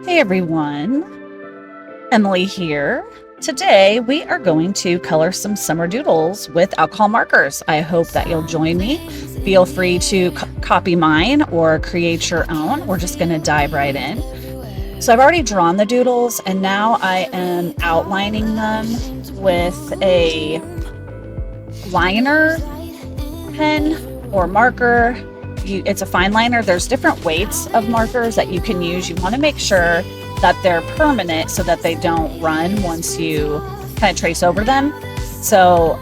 Hey everyone, Emily here. Today we are going to color some summer doodles with alcohol markers. I hope that you'll join me. Feel free to copy mine or create your own. We're just going to dive right in. So I've already drawn the doodles and now I am outlining them with a liner pen or marker. It's a fine liner. There's different weights of markers that you can use. You want to make sure that they're permanent so that they don't run once you kind of trace over them. So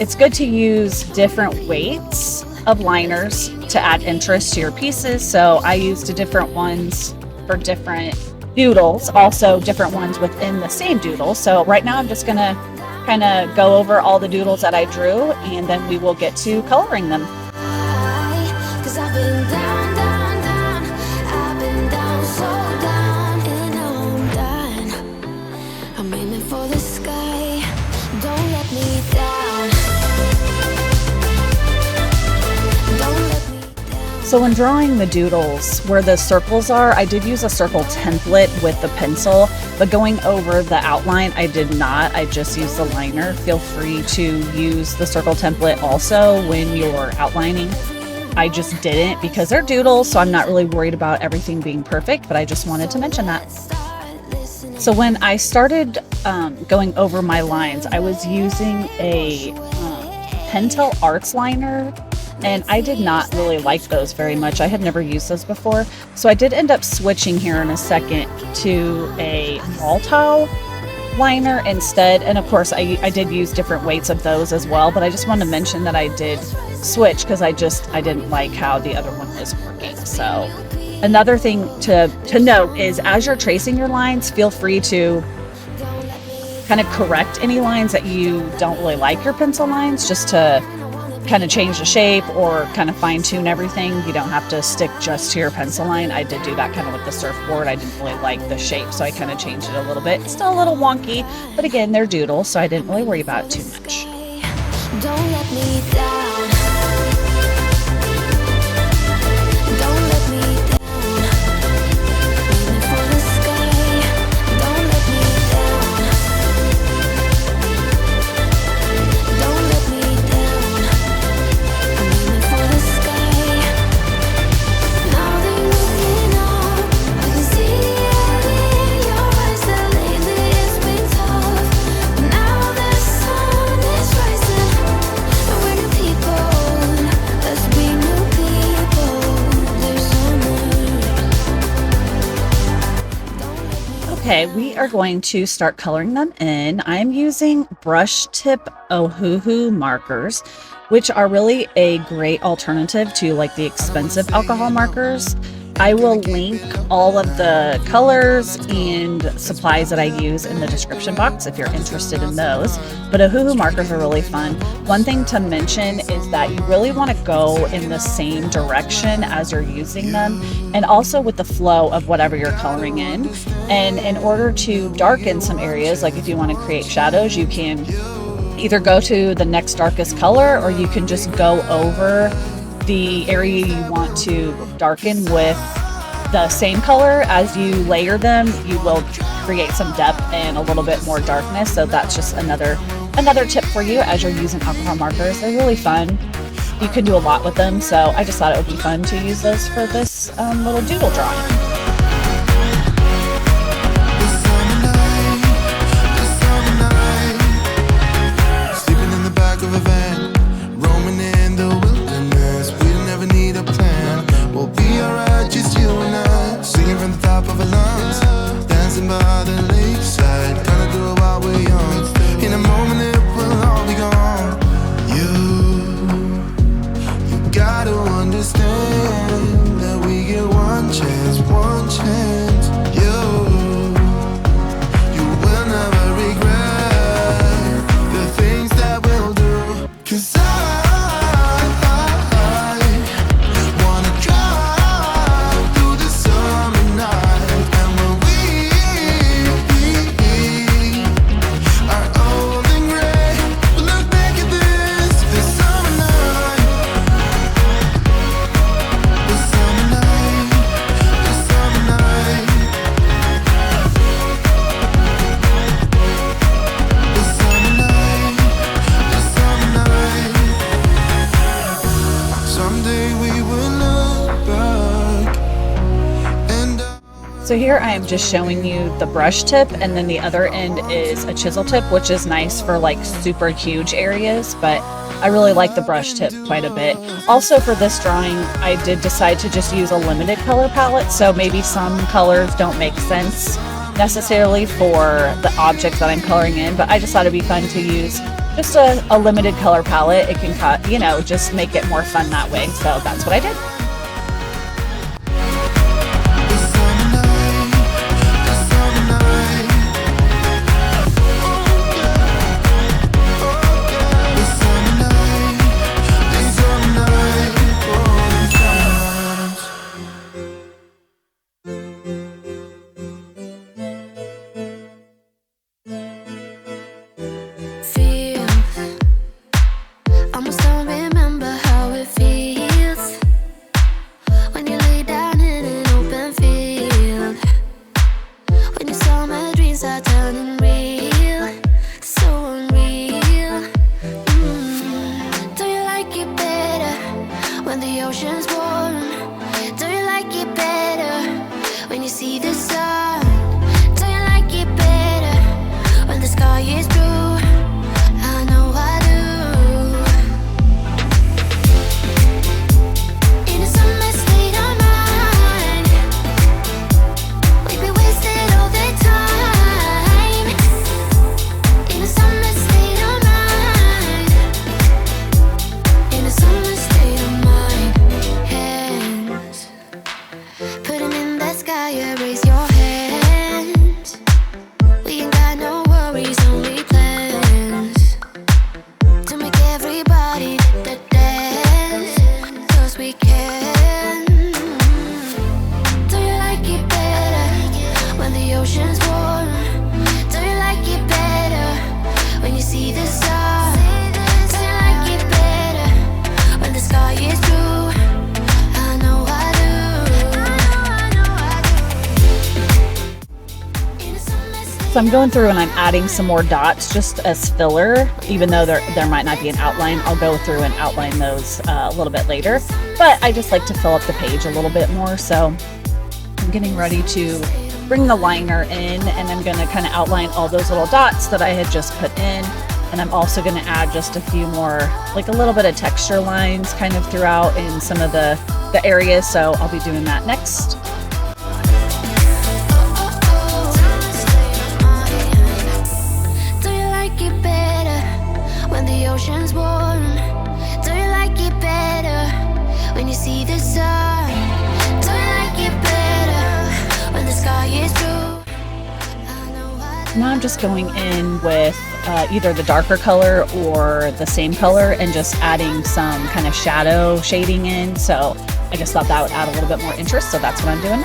it's good to use different weights of liners to add interest to your pieces. So I used different ones for different doodles, also different ones within the same doodle. So right now I'm just going to kind of go over all the doodles that I drew and then we will get to coloring them. I've been down, down, down. I've been down, so down, and now I'm done. I'm aiming for the sky. Don't let me down. Don't let me down. So when drawing the doodles, where the circles are, I did use a circle template with the pencil, but going over the outline, I did not. I just used the liner. Feel free to use the circle template also when you're outlining. I just didn't because they're doodles, so I'm not really worried about everything being perfect, but I just wanted to mention that. So when I started going over my lines, I was using a Pentel Arts liner, and I did not really like those very much. I had never used those before, so I did end up switching here in a second to a Malto liner instead. And of course I did use different weights of those as well, but I just wanted to mention that I did switch because I didn't like how the other one was working. So another thing to note is as you're tracing your lines, feel free to kind of correct any lines that you don't really like your pencil lines, just to kind of change the shape or kind of fine tune everything. You don't have to stick just to your pencil line. I did do that kind of with the surfboard. I didn't really like the shape, so I kind of changed it a little bit. It's still a little wonky, but again, they're doodles, so I didn't really worry about it too much. Don't let me down. Don't let me down. Aiming for the sky. Don't let me down. Don't let me down. I'm aiming for the sky. Now they're looking up. I can see it in your eyes that lately it's been tough. Now the sun is rising. And we're new people. Let's be new people. There's so much. Okay, we are going to start coloring them in. I'm using brush tip Ooyy markers, which are really a great alternative to like the expensive alcohol markers. I will link all of the colors and supplies that I use in the description box if you're interested in those. But Ooyy markers are really fun. One thing to mention is that you really want to go in the same direction as you're using them, and also with the flow of whatever you're coloring in. And in order to darken some areas, like if you want to create shadows, you can either go to the next darkest color, or you can just go over the area you want to darken with the same color. As you layer them, you will create some depth and a little bit more darkness. So that's just another tip for you as you're using alcohol markers. They're really fun. You can do a lot with them, so I just thought it would be fun to use those for this little doodle drawing. So here I am just showing you the brush tip, and then the other end is a chisel tip, which is nice for like super huge areas, but I really like the brush tip quite a bit. Also for this drawing, I did decide to just use a limited color palette, so maybe some colors don't make sense necessarily for the object that I'm coloring in, but I just thought it'd be fun to use just a limited color palette. It can cut, you know, just make it more fun that way. So that's what I did. So I'm going through and I'm adding some more dots just as filler, even though there might not be an outline. I'll go through and outline those a little bit later, but I just like to fill up the page a little bit more. So I'm getting ready to bring the liner in, and I'm going to kind of outline all those little dots that I had just put in. And I'm also going to add just a few more, like a little bit of texture lines kind of throughout in some of the areas. So I'll be doing that next. Ocean's warm. Do you like it better when you see the sun? Do you like it better when the sky is blue? Now I'm just going in with either the darker color or the same color and just adding some kind of shadow shading in. So I just thought that would add a little bit more interest. So that's what I'm doing.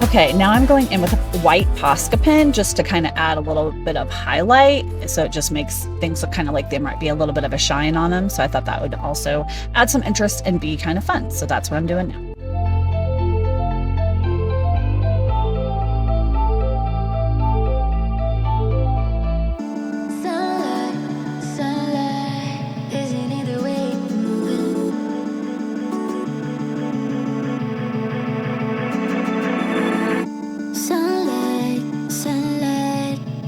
Okay, now I'm going in with a white Posca pen just to kind of add a little bit of highlight. So it just makes things look kind of like there might be a little bit of a shine on them. So I thought that would also add some interest and be kind of fun. So that's what I'm doing now.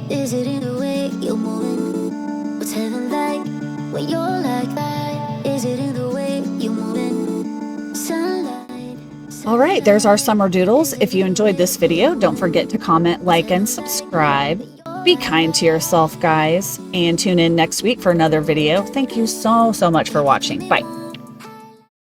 Is it in the way you're moving? What's heaven like when you're like that? Is it in the way you're moving? Sunlight. All right, there's our summer doodles. If you enjoyed this video, don't forget to comment, like, and subscribe. Be kind to yourself, guys, and tune in next week for another video. Thank you so much for watching. Bye.